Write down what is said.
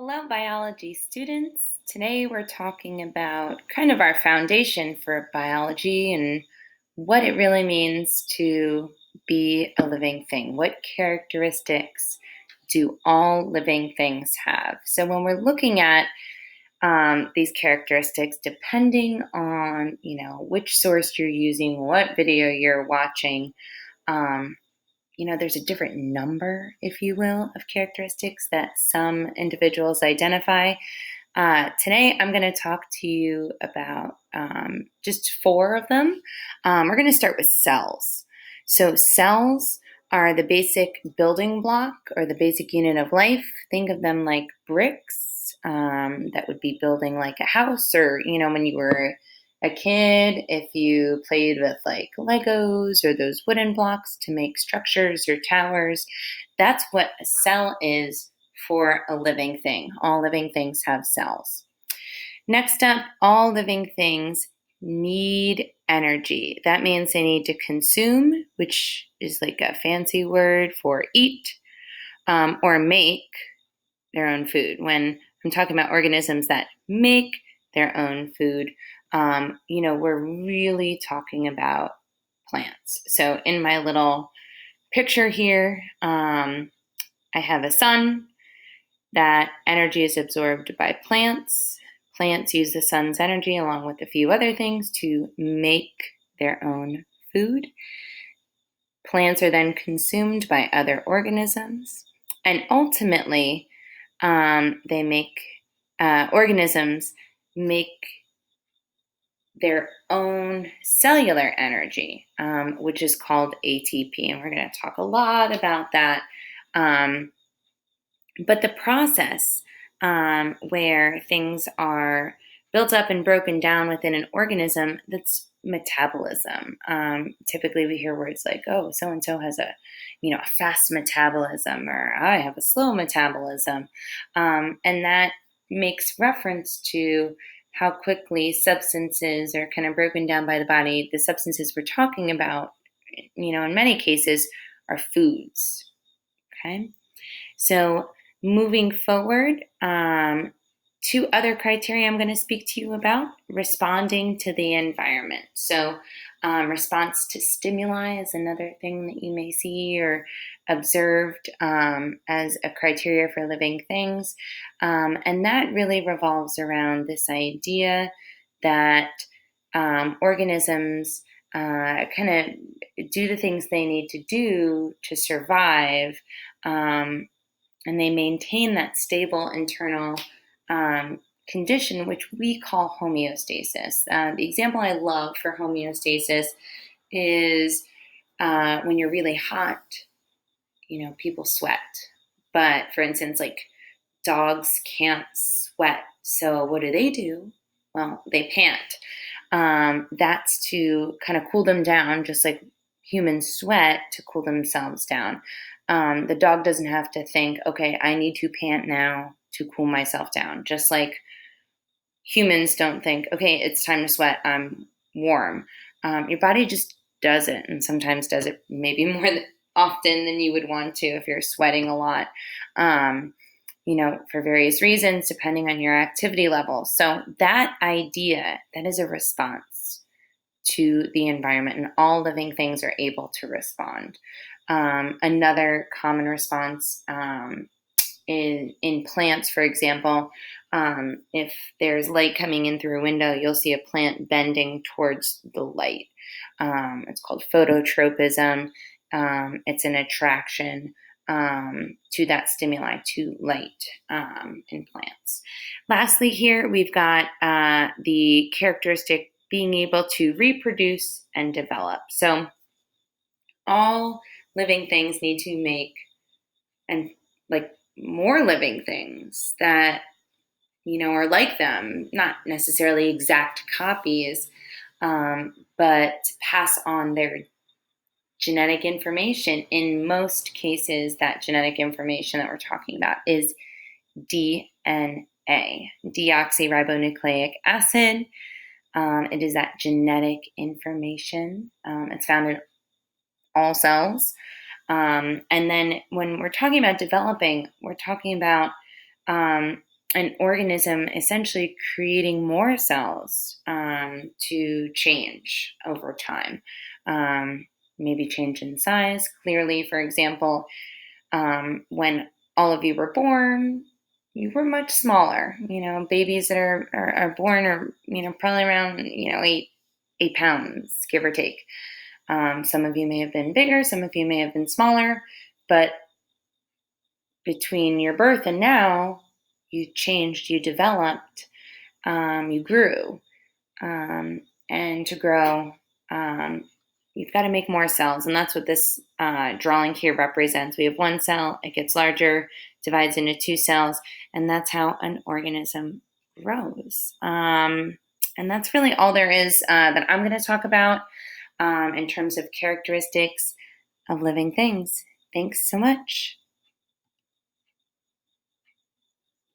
Hello, biology students. Today we're talking about kind of our foundation for biology and what it really means to be a living thing. What characteristics do all living things have? So when we're looking at these characteristics, depending on which source you're using, what video you're watching, um, there's a different number, if you will, of characteristics that some individuals identify. Today, I'm going to talk to you about just four of them. We're going to start with cells. So, cells are the basic building block or the basic unit of life. Think of them like bricks that would be building like a house, or, when you were a kid, if you played with like Legos or those wooden blocks to make structures or towers, that's what a cell is for a living thing. All living things have cells. Next up, all living things need energy. That means they need to consume, which is like a fancy word for eat, or make their own food. When I'm talking about organisms that make their own food, we're really talking about plants. So in my little picture here, I have a sun. That energy is absorbed by plants. Plants use the sun's energy along with a few other things to make their own food. Plants are then consumed by other organisms. And ultimately, organisms make their own cellular energy, which is called ATP. And we're going to talk a lot about that. But the process where things are built up and broken down within an organism, that's metabolism. Typically we hear words like, oh, so-and-so has a fast metabolism, or I have a slow metabolism. And that makes reference to how quickly substances are kind of broken down by the body. The substances we're talking about, in many cases, are foods. Okay. So moving forward, two other criteria I'm going to speak to you about: responding to the environment. So response to stimuli is another thing that you may see or observed as a criteria for living things. And that really revolves around this idea that organisms kind of do the things they need to do to survive, and they maintain that stable internal condition, which we call homeostasis. The example I love for homeostasis is when you're really hot, people sweat. But for instance, like dogs can't sweat. So what do? Well, they pant. That's to kind of cool them down, just like humans sweat to cool themselves down. The dog doesn't have to think, okay, I need to pant now to cool myself down. Just like humans don't think, okay, it's time to sweat, I'm warm. Your body just does it, and sometimes does it maybe more often than you would want to if you're sweating a lot, for various reasons, depending on your activity level. So that idea, that is a response to the environment, and all living things are able to respond. Another common response in plants, for example, if there's light coming in through a window, you'll see a plant bending towards the light. It's called phototropism. It's an attraction to that stimuli, to light in plants. Lastly, here we've got the characteristic being able to reproduce and develop. So all living things need to make and like more living things that are like them, not necessarily exact copies, but pass on their genetic information. In most cases, that genetic information that we're talking about is DNA, deoxyribonucleic acid. It is that genetic information. It's found in all cells. And then when we're talking about developing, we're talking about an organism essentially creating more cells to change over time. Um, Maybe change in size. Clearly, for example, when all of you were born, you were much smaller. Babies that are born are, probably around, 8 pounds, give or take. Some of you may have been bigger, some of you may have been smaller, but between your birth and now, you changed, you developed, you grew. And to grow, um, you've got to make more cells. And that's what this drawing here represents. We have one cell, it gets larger, divides into two cells, and that's how an organism grows. And that's really all there is that I'm going to talk about in terms of characteristics of living things. Thanks so much.